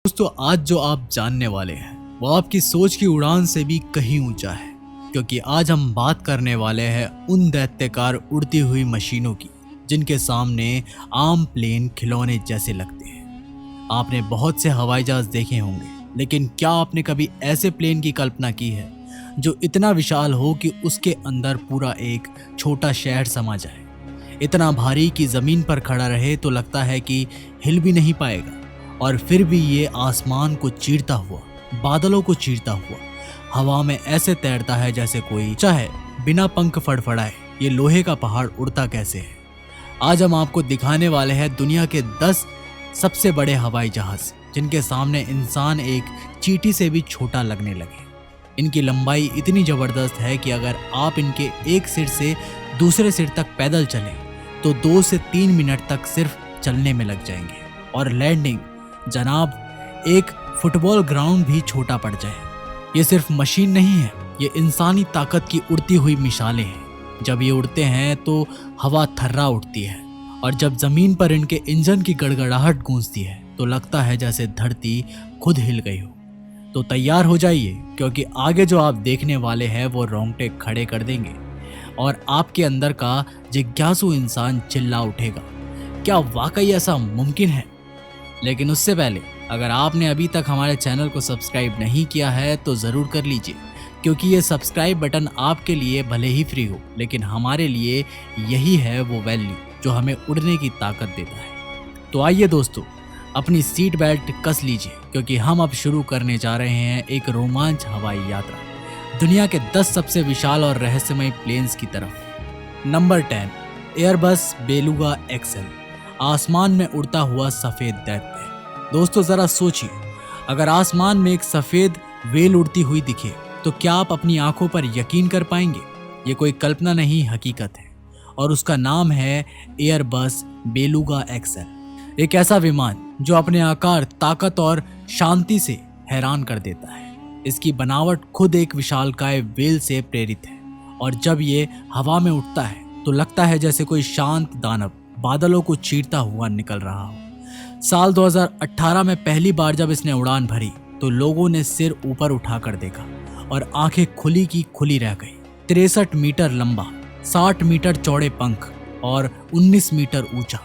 दोस्तों आज जो आप जानने वाले हैं वो आपकी सोच की उड़ान से भी कहीं ऊंचा है, क्योंकि आज हम बात करने वाले हैं उन दैत्यकार उड़ती हुई मशीनों की जिनके सामने आम प्लेन खिलौने जैसे लगते हैं। आपने बहुत से हवाई जहाज देखे होंगे, लेकिन क्या आपने कभी ऐसे प्लेन की कल्पना की है जो इतना विशाल हो कि उसके अंदर पूरा एक छोटा शहर समा जाए, इतना भारी कि जमीन पर खड़ा रहे तो लगता है कि हिल भी नहीं पाएगा, और फिर भी ये आसमान को चीरता हुआ, बादलों को चीरता हुआ हवा में ऐसे तैरता है जैसे कोई चाहे बिना पंख फड़फड़ाए ये लोहे का पहाड़ उड़ता कैसे है। आज हम आपको दिखाने वाले हैं दुनिया के 10 सबसे बड़े हवाई जहाज जिनके सामने इंसान एक चींटी से भी छोटा लगने लगे। इनकी लंबाई इतनी जबरदस्त है कि अगर आप इनके एक सिर से दूसरे सिर तक पैदल चलें तो 2 से 3 मिनट तक सिर्फ चलने में लग जाएंगे, और लैंडिंग जनाब एक फुटबॉल ग्राउंड भी छोटा पड़ जाए। ये सिर्फ मशीन नहीं है, ये इंसानी ताकत की उड़ती हुई मिसालें हैं। जब ये उड़ते हैं तो हवा थर्रा उठती है, और जब जमीन पर इनके इंजन की गड़गड़ाहट गूंजती है तो लगता है जैसे धरती खुद हिल गई हो। तो तैयार हो जाइए, क्योंकि आगे जो आप देखने वाले हैं वो रोंगटे खड़े कर देंगे और आपके अंदर का जिज्ञासु इंसान चिल्ला उठेगा, क्या वाकई ऐसा मुमकिन है? लेकिन उससे पहले अगर आपने अभी तक हमारे चैनल को सब्सक्राइब नहीं किया है तो ज़रूर कर लीजिए, क्योंकि ये सब्सक्राइब बटन आपके लिए भले ही फ्री हो, लेकिन हमारे लिए यही है वो वैल्यू जो हमें उड़ने की ताकत देता है। तो आइए दोस्तों, अपनी सीट बेल्ट कस लीजिए, क्योंकि हम अब शुरू करने जा रहे हैं एक रोमांच हवाई यात्रा दुनिया के 10 सबसे विशाल और रहस्यमय प्लेन्स की तरफ। नंबर 10, एयरबस बेलुगा एक्सएल, आसमान में उड़ता हुआ सफेद दैत्य। दोस्तों जरा सोचिए, अगर आसमान में एक सफेद वेल उड़ती हुई दिखे तो क्या आप अपनी आंखों पर यकीन कर पाएंगे? ये कोई कल्पना नहीं, हकीकत है, और उसका नाम है एयरबस बेलुगा एक्सएल। एक ऐसा विमान जो अपने आकार, ताकत और शांति से हैरान कर देता है। इसकी बनावट खुद एक विशालकाय वेल से प्रेरित है, और जब ये हवा में उठता है तो लगता है जैसे कोई शांत दानव बादलों को चीरता हुआ निकल रहा हो। साल 2018 में पहली बार जब इसने उड़ान भरी तो लोगों ने सिर ऊपर उठाकर देखा और आंखें खुली की खुली रह गई। 63 मीटर लंबा, 60 मीटर चौड़े पंख और 19 मीटर ऊंचा,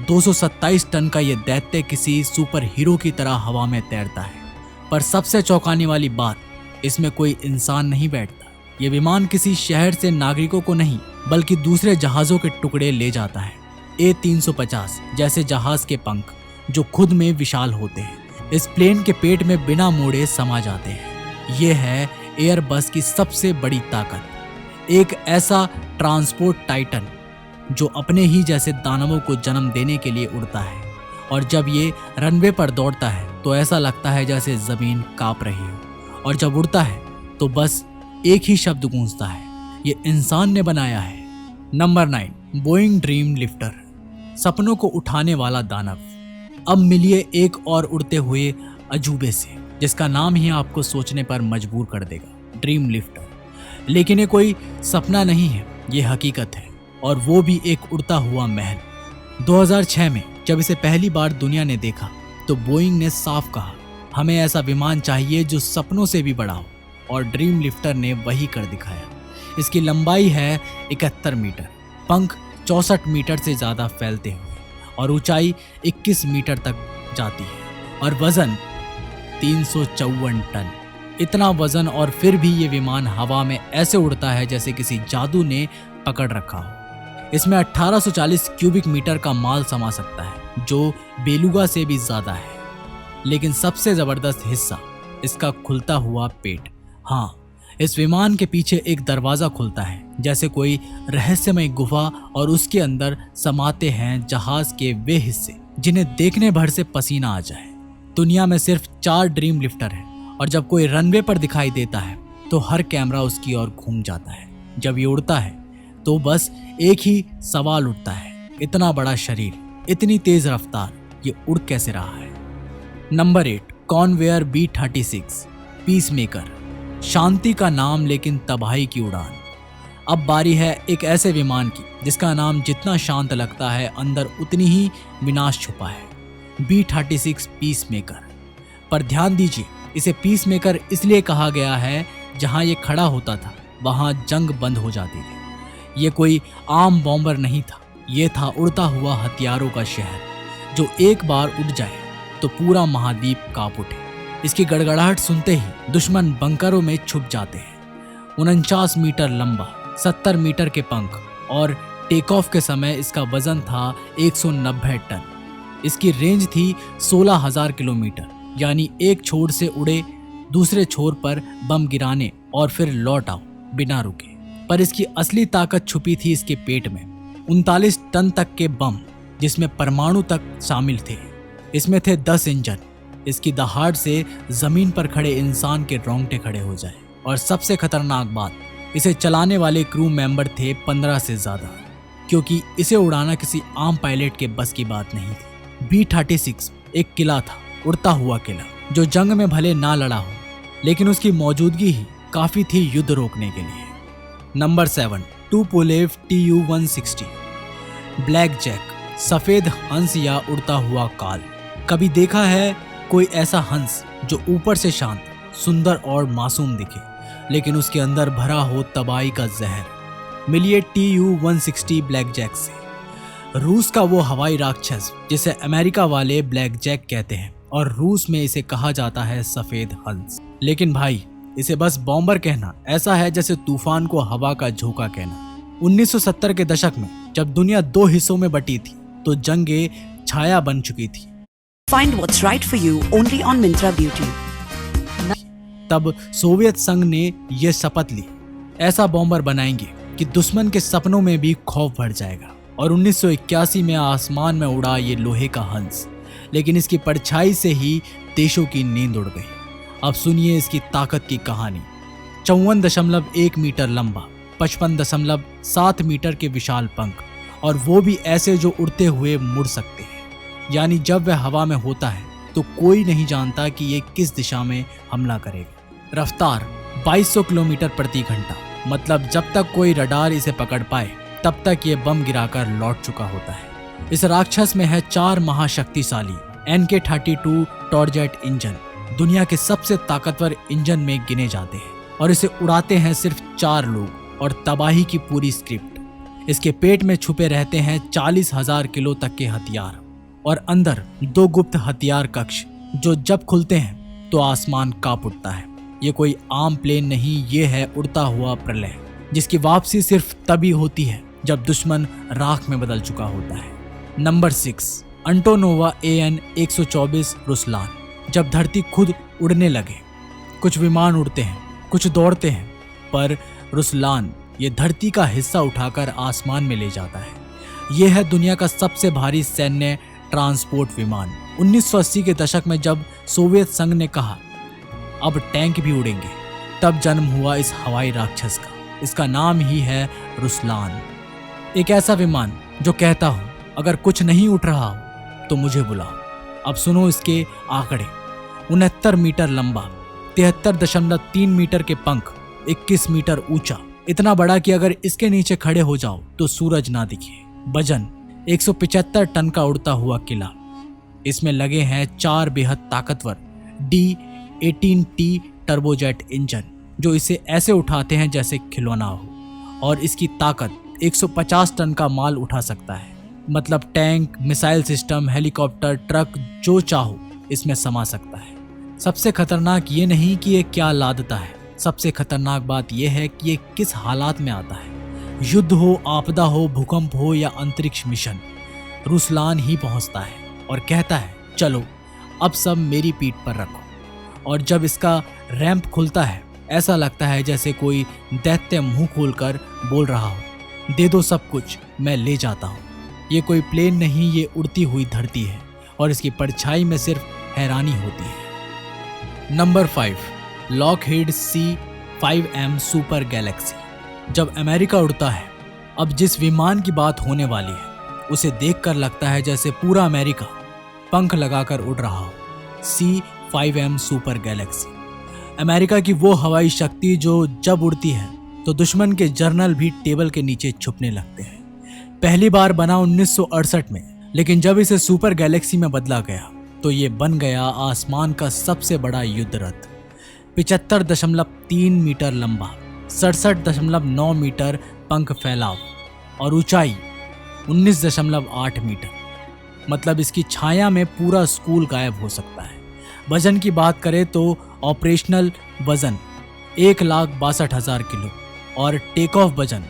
227 टन का यह दैत्य किसी सुपर हीरो की तरह हवा में तैरता है। पर सबसे चौंकाने वाली बात, इसमें कोई इंसान नहीं बैठता। ये विमान किसी शहर से नागरिकों को नहीं बल्कि दूसरे जहाजों के टुकड़े ले जाता है। A350 जैसे जहाज के पंख जो खुद में विशाल होते हैं इस प्लेन के पेट में बिना मोड़े समा जाते हैं। ये है एयरबस की सबसे बड़ी ताकत, एक ऐसा ट्रांसपोर्ट टाइटन जो अपने ही जैसे दानवों को जन्म देने के लिए उड़ता है, और जब ये रनवे पर दौड़ता है तो ऐसा लगता है जैसे जमीन कांप रही हो, और जब उड़ता है तो बस एक ही शब्द गूंजता है, ये इंसान ने बनाया है। नंबर 9, बोइंग ड्रीम लिफ्टर, सपनों को उठाने वाला दानव। अब मिलिए एक और उड़ते हुए अजूबे से जिसका नाम ही आपको सोचने पर मजबूर कर देगा, ड्रीम लिफ्टर। लेकिन ये कोई सपना नहीं है, ये हकीकत है, और वो भी एक उड़ता हुआ महल। 2006 में जब इसे पहली बार दुनिया ने देखा तो बोइंग ने साफ कहा, हमें ऐसा विमान चाहिए जो सपनों से भी बड़ा हो, और ड्रीम लिफ्टर ने वही कर दिखाया। इसकी लंबाई है 71 मीटर, पंख 64 मीटर से ज्यादा फैलते हुए, और ऊंचाई 21 मीटर तक जाती है, और वजन 354 टन। इतना वजन, और फिर भी ये विमान हवा में ऐसे उड़ता है जैसे किसी जादू ने पकड़ रखा हो। इसमें 1840 क्यूबिक मीटर का माल समा सकता है, जो बेलुगा से भी ज्यादा है। लेकिन सबसे जबरदस्त हिस्सा इसका खुलता हुआ पेट। हाँ, इस विमान के पीछे एक दरवाजा खुलता है जैसे कोई रहस्यमय गुफा, और उसके अंदर समाते हैं जहाज के वे हिस्से जिन्हें देखने भर से पसीना आ जाए। दुनिया में सिर्फ 4 ड्रीम लिफ्टर हैं, और जब कोई रनवे पर दिखाई देता है तो हर कैमरा उसकी ओर घूम जाता है। जब ये उड़ता है तो बस एक ही सवाल उठता है, इतना बड़ा शरीर, इतनी तेज रफ्तार, ये उड़ कैसे रहा है? नंबर 8, कॉनवेयर B36 पीसमेकर, शांति का नाम लेकिन तबाही की उड़ान। अब बारी है एक ऐसे विमान की जिसका नाम जितना शांत लगता है अंदर उतनी ही विनाश छुपा है, B36 पीसमेकर। पर ध्यान दीजिए, इसे पीस मेकर इसलिए कहा गया है जहां ये खड़ा होता था वहां जंग बंद हो जाती थी। ये कोई आम बॉम्बर नहीं था, ये था उड़ता हुआ हथियारों का शहर जो एक बार उड़ जाए तो पूरा महाद्वीप कांप उठे। इसकी गड़गड़ाहट सुनते ही दुश्मन बंकरों में छुप जाते हैं। 49 मीटर लंबा, 70 मीटर के पंख और टेक ऑफ के समय इसका वजन था 190 टन। इसकी रेंज थी 16,000 किलोमीटर, यानी एक छोर से उड़े दूसरे छोर पर बम गिराने और फिर लौट आओ बिना रुके। पर इसकी असली ताकत छुपी थी इसके पेट में। 39 टन तक के बम, जिसमें परमाणु तक शामिल थे। इसमें थे 10 इंजन। इसकी दहाड़ से जमीन पर खड़े इंसान के रोंगटे खड़े हो जाए। और सबसे खतरनाक बात, इसे चलाने वाले क्रू मेंबर थे 15 से ज्यादा, क्योंकि इसे उड़ाना किसी आम पायलट के बस की बात नहीं थी। B-36 एक किला था, उड़ता हुआ किला, जो जंग में भले ना लड़ा हो, लेकिन उसकी मौजूदगी ही काफी थी युद्ध रोकने के लिए। Number 7, Tupolev Tu-160 black Jack, सफेद हंस या उड़ता हुआ काल। कभी देखा है कोई ऐसा हंस जो ऊपर से शांत, सुंदर और मासूम दिखे, लेकिन उसके अंदर भरा हो तबाही का जहर? मिलिए Tu-160 ब्लैक जैक से। रूस का वो हवाई राक्षस जिसे अमेरिका वाले ब्लैक जैक कहते हैं, और रूस में इसे कहा जाता है सफेद हंस। लेकिन भाई, इसे बस बॉम्बर कहना ऐसा है जैसे तूफान को हवा का झोंका कहना। 1970 के दशक में जब दुनिया 2 हिस्सों में बटी थी तो जंगें छाया बन चुकी थी। Find what's right for you only on Myntra Beauty. तब सोवियत संघ ने यह शपथ ली, ऐसा बॉम्बर बनाएंगे कि दुश्मन के सपनों में भी खौफ भर जाएगा। और 1981 में आसमान में उड़ा ये लोहे का हंस, लेकिन इसकी परछाई से ही देशों की नींद उड़ गई। अब सुनिए इसकी ताकत की कहानी। 54.1 मीटर लंबा, 55.7 मीटर के विशाल पंख, और वो भी ऐसे जो उड़ते हुए मुड़ सकते हैं। यानी जब वह हवा में होता है तो कोई नहीं जानता कि ये किस दिशा में हमला करेगा। रफ्तार 2200 किलोमीटर प्रति घंटा, मतलब जब तक कोई रडार इसे पकड़ पाए तब तक ये बम गिराकर लौट चुका होता है। इस राक्षस में है 4 महाशक्तिशाली NK-32 टॉरजेट इंजन, दुनिया के सबसे ताकतवर इंजन में गिने जाते हैं, और इसे उड़ाते हैं सिर्फ 4 लोग, और तबाही की पूरी स्क्रिप्ट। इसके पेट में छुपे रहते हैं 40,000 किलो तक के हथियार, और अंदर 2 गुप्त हथियार कक्ष जो जब खुलते हैं तो आसमान कांप उठता है। ये कोई आम प्लेन नहीं, ये है उड़ता हुआ प्रलय, जिसकी वापसी सिर्फ तभी होती है जब दुश्मन राख में बदल चुका होता है। Number 6, अंटोनोवा AN-124 Ruslaan. जब धरती खुद उड़ने लगे, कुछ विमान उड़ते हैं, कुछ दौड़ते हैं, पर रुसलान ये धरती का हिस्सा उठाकर आसमान में ले जाता है। यह है दुनिया का सबसे भारी सैन्य ट्रांसपोर्ट विमान। 1980 के दशक में जब सोवियत संघ ने कहा अब टैंक भी उड़ेंगे, तब जन्म हुआ इस हवाई राक्षस का। इसका नाम ही है रुसलान। एक ऐसा विमान जो कहता हो अगर कुछ नहीं उठ रहा हो तो मुझे बुलाओ। अब सुनो इसके आंकड़े। 69 मीटर लंबा, 73.3 मीटर के पंख, 21 मीटर ऊंचा, इतना बड़ा कि अगर इसके नीचे खड़े हो जाओ तो सूरज ना दिखे। वजन 175 टन का उड़ता हुआ किला। इसमें लगे हैं 4 बेहद ताकतवर D-18T टर्बोजेट इंजन, जो इसे ऐसे उठाते हैं जैसे खिलौना हो, और इसकी ताकत 150 टन का माल उठा सकता है। मतलब tank, missile system, helicopter, truck, जो चाहो इसमें समा सकता है। सबसे खतरनाक ये नहीं कि ये क्या लादता है, सबसे खतरनाक बात यह है कि ये किस हालात में आता है। युद्ध हो, आपदा हो, भूकंप हो या अंतरिक्ष मिशन, रुसलान ही पहुंचता है और कहता है चलो अब सब मेरी पीठ पर रखो। और जब इसका रैंप खुलता है ऐसा लगता है जैसे कोई दैत्य मुंह खोलकर बोल रहा हो, दे दो सब कुछ, मैं ले जाता हूँ। ये कोई प्लेन नहीं, ये उड़ती हुई धरती है, और इसकी परछाई में सिर्फ हैरानी होती है। Number 5, Lockheed C-5M super Galaxy. जब अमेरिका उड़ता है, अब जिस विमान की बात होने वाली है उसे देखकर लगता है जैसे पूरा अमेरिका पंख लगाकर उड़ रहा हो। C-5M सुपर गैलेक्सी अमेरिका की वो हवाई शक्ति जो जब उड़ती है तो दुश्मन के जर्नल भी टेबल के नीचे छुपने लगते हैं। पहली बार बना 1968 में, लेकिन जब इसे सुपर गैलेक्सी में बदला गया तो ये बन गया आसमान का सबसे बड़ा युद्ध रथ। 75.3 मीटर लंबा, 67.9 मीटर पंख फैलाव और ऊंचाई 19.8 मीटर। मतलब इसकी छाया में पूरा स्कूल गायब हो सकता है। वजन की बात करें तो ऑपरेशनल वजन 1,62,000 किलो और टेक ऑफ वजन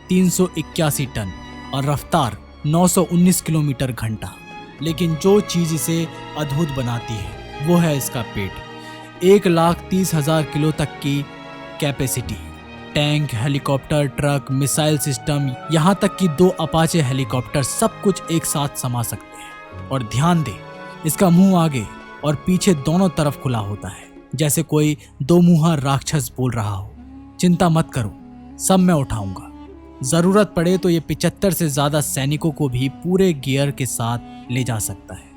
381 टन और रफ्तार 919 किलोमीटर घंटा। लेकिन जो चीज इसे अद्भुत बनाती है वो है इसका पेट। 1,30,000 किलो तक की capacity. Tank, helicopter, truck, missile system, यहाँ तक कि 2 अपाचे हेलीकॉप्टर सब कुछ एक साथ समा सकते हैं। और ध्यान दे, इसका मुंह आगे और पीछे दोनों तरफ खुला होता है, जैसे कोई 2 मुंहा राक्षस बोल रहा हो, चिंता मत करो, सब मैं उठाऊंगा। जरूरत पड़े तो ये 75 से ज्यादा सैनिकों को भी पूरे गियर के साथ ले जा सकता है।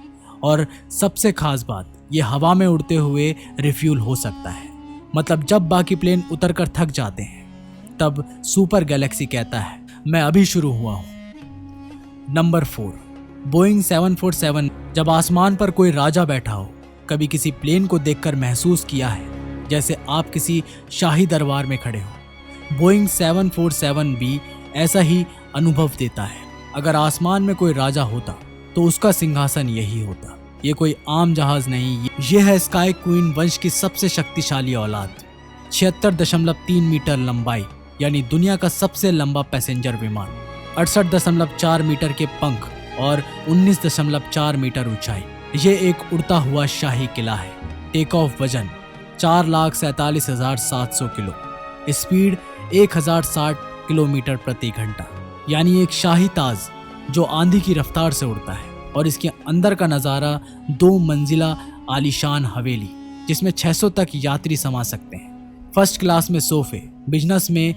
और सबसे खास बात, ये हवा में उड़ते हुए रिफ्यूल हो सकता है। मतलब जब बाकी प्लेन उतरकर थक जाते हैं तब सुपर गैलेक्सी कहता है मैं अभी शुरू हुआ हूं। Number 4, Boeing 747। जब आसमान पर कोई राजा बैठा हो, कभी किसी प्लेन को देखकर महसूस किया है जैसे आप किसी शाही दरबार में खड़े हो। बोइंग 747 भी ऐसा ही अनुभव देता है। अगर आसमान में कोई राजा होता तो उसका सिंहासन यही होता। ये कोई आम जहाज नहीं, ये है स्काई क्वीन वंश की सबसे शक्तिशाली औलाद। 76.3 मीटर लंबाई, यानी दुनिया का सबसे लंबा पैसेंजर विमान। 68.4 मीटर के पंख और 19.4 मीटर ऊंचाई। ये एक उड़ता हुआ शाही किला है। टेक ऑफ वजन 4,47,700 किलो। स्पीड 1,060 किलोमीटर प्रति घंटा, यानी एक शाही ताज जो आंधी की रफ्तार से उड़ता है। और इसके अंदर का नज़ारा 2 मंजिला आलीशान हवेली, जिसमें 600 तक यात्री समा सकते हैं। फर्स्ट क्लास में सोफे, बिजनेस में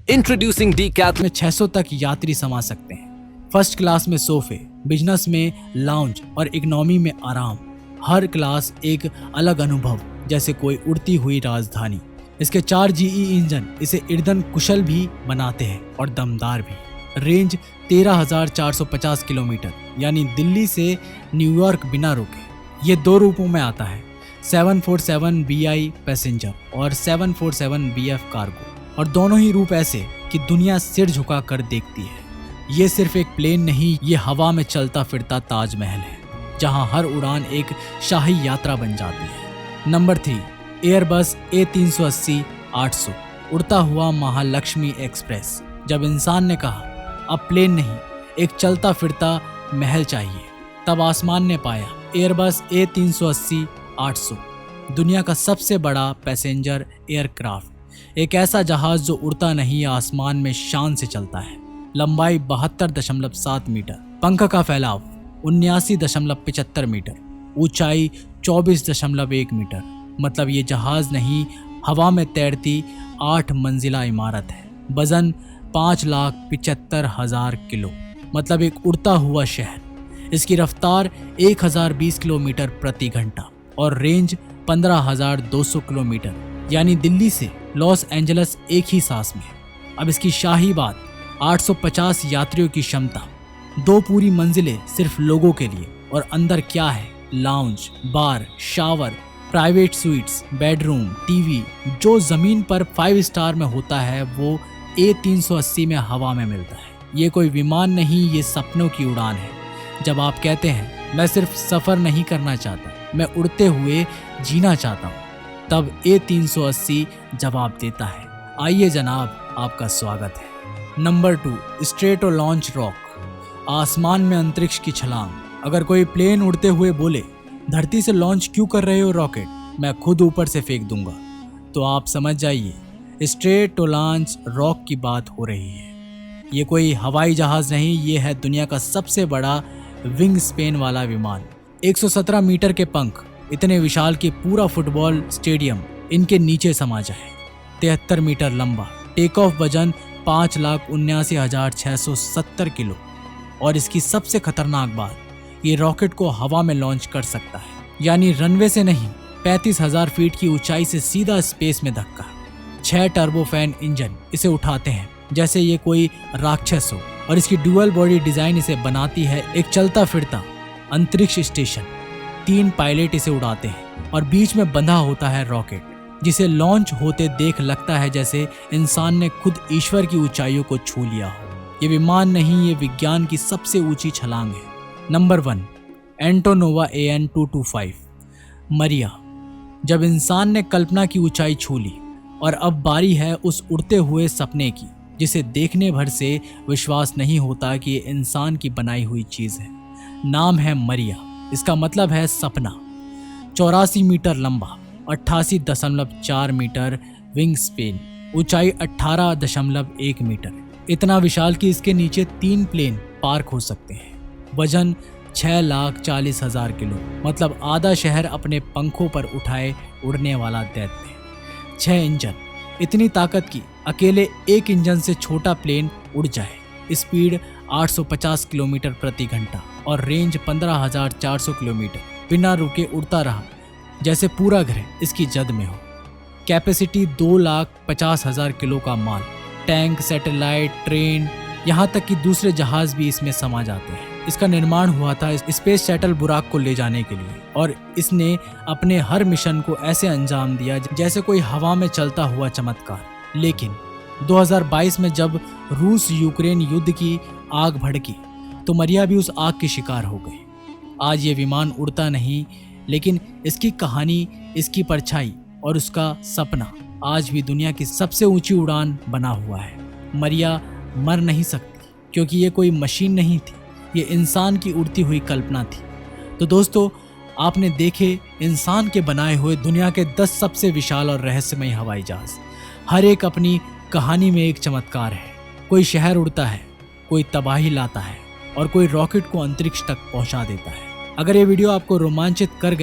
इंट्रोड्यूसिंग डीकैथ में 600 तक यात्री समा सकते हैं। फर्स्ट क्लास में सोफे, बिजनेस में लाउंज और इकोनॉमी में आराम। हर क्लास एक अलग अनुभव, जैसे कोई उड़ती हुई राजधानी। इसके 4 GE इंजन इसे ईंधन कुशल भी बनाते हैं और दमदार भी। रेंज 13,450 किलोमीटर, यानी दिल्ली से न्यूयॉर्क बिना रुके। ये 2 रूपों में आता है, 747 BI पैसेंजर और 747 BF कार्गो। और दोनों ही रूप ऐसे कि दुनिया सिर झुका कर देखती है। ये सिर्फ एक प्लेन नहीं, ये हवा में चलता फिरता ताजमहल है, जहां हर उड़ान एक शाही यात्रा बन जाती है। नंबर 3, एयरबस A380-800, उड़ता हुआ महालक्ष्मी एक्सप्रेस। जब इंसान ने कहा अब प्लेन नहीं, एक चलता फिरता महल चाहिए, तब आसमान ने पाया एयरबस A380-800, दुनिया का सबसे बड़ा पैसेंजर एयरक्राफ्ट। एक ऐसा जहाज जो उड़ता नहीं, आसमान में शान से चलता है। लंबाई 72.7 मीटर, पंख का फैलाव 79.75 मीटर, ऊंचाई 24.1 मीटर। मतलब ये जहाज नहीं, हवा में तैरती 8 मंजिला इमारत है। वजन 5,75,000 किलो, मतलब एक उड़ता हुआ शहर। इसकी रफ्तार 1,020 किलोमीटर प्रति घंटा और रेंज 15,200 किलोमीटर, यानी दिल्ली से लॉस एंजल्स एक ही सांस में। अब इसकी शाही बात, 850 यात्रियों की क्षमता, 2 पूरी मंजिलें सिर्फ लोगों के लिए। और अंदर क्या है, lounge, bar, shower, private suites, bedroom, TV. जो जमीन पर 5 स्टार में होता है वो A380 में हवा में मिलता है। ये कोई विमान नहीं, ये सपनों की उड़ान है। जब आप कहते हैं मैं सिर्फ सफर नहीं करना चाहता, मैं उड़ते हुए जीना चाहता हूँ, तब A380 जवाब देता है। आइए जनाब, आपका स्वागत है। नंबर 2, स्ट्रेटो लॉन्च रॉक, आसमान में अंतरिक्ष की छलांग। अगर कोई प्लेन उड़ते हुए बोले धरती से लॉन्च क्यों कर रहे हो रॉकेट, मैं खुद ऊपर से फेंक दूंगा, तो आप समझ जाइए स्ट्रेटो लॉन्च रॉक की बात हो रही है। ये कोई हवाई जहाज नहीं, ये है दुनिया का सबसे बड़ा विंग स्पेन वाला विमान। 117 मीटर के पंख, इतने विशाल कि पूरा फुटबॉल स्टेडियम इनके नीचे समा जाए। 73 मीटर लंबा, टेक ऑफ वजन 5,79,670 किलो। और इसकी सबसे खतरनाक बात, ये रॉकेट को हवा में लॉन्च कर सकता है, यानी रनवे से नहीं, 35,000 फीट की ऊंचाई से सीधा स्पेस में धक्का। 6 टर्बोफैन इंजन इसे उठाते हैं जैसे ये कोई राक्षस हो। और इसकी ड्यूअल बॉडी डिजाइन इसे बनाती है एक चलता फिरता अंतरिक्ष स्टेशन। 3 पायलट इसे उड़ाते हैं और बीच में बंधा होता है रॉकेट, जिसे लॉन्च होते देख लगता है जैसे इंसान ने खुद ईश्वर की ऊंचाइयों को छू लिया हो। ये विमान नहीं, ये विज्ञान की सबसे ऊंची छलांग है। नंबर 1, एंटोनोवा AN-225 मरिया। जब इंसान ने कल्पना की ऊंचाई छू ली और अब बारी है उस उड़ते हुए सपने की, जिसे देखने भर से विश्वास नहीं होता कि ये इंसान की बनाई हुई चीज है। नाम है मरिया, इसका मतलब है सपना। 84 मीटर लंबा, 88.4 मीटर विंग स्पेन, ऊंचाई 18.1 मीटर। इतना विशाल कि इसके नीचे 3 प्लेन पार्क हो सकते हैं। वजन 6,40,000 किलो, मतलब आधा शहर अपने पंखों पर उठाए उड़ने वाला दैत्य। 6 इंजन, इतनी ताकत की अकेले एक इंजन से छोटा प्लेन उड़ जाए। स्पीड 850 किलोमीटर प्रति घंटा और रेंज 15,400 किलोमीटर। बिना रुके उड़ता रहा जैसे पूरा घर इसकी जद में हो। कैपेसिटी 2,50,000 किलो का माल। टैंक, सैटेलाइट, ट्रेन, यहाँ तक कि दूसरे जहाज भी इसमें समा जाते हैं। इसका निर्माण हुआ था स्पेस शटल बुराक को ले जाने के लिए और इसने अपने हर मिशन को ऐसे अंजाम दिया जैसे कोई हवा में चलता हुआ चमत्कार। लेकिन 2022 में जब रूस यूक्रेन युद्ध की आग भड़की तो मरिया भी उस आग की शिकार हो गई। आज ये विमान उड़ता नहीं, लेकिन इसकी कहानी, इसकी परछाई और उसका सपना आज भी दुनिया की सबसे ऊंची उड़ान बना हुआ है। मरिया मर नहीं सकती क्योंकि ये कोई मशीन नहीं थी, ये इंसान की उड़ती हुई कल्पना थी। तो दोस्तों, आपने देखे इंसान के बनाए हुए दुनिया के 10 सबसे विशाल और रहस्यमय हवाई जहाज। हर एक अपनी कहानी में एक चमत्कार है। कोई शहर उड़ता है, कोई तबाही लाता है और कोई रॉकेट को अंतरिक्ष तक पहुंचा देता है। अगर ये वीडियो आपको रोमांचित कर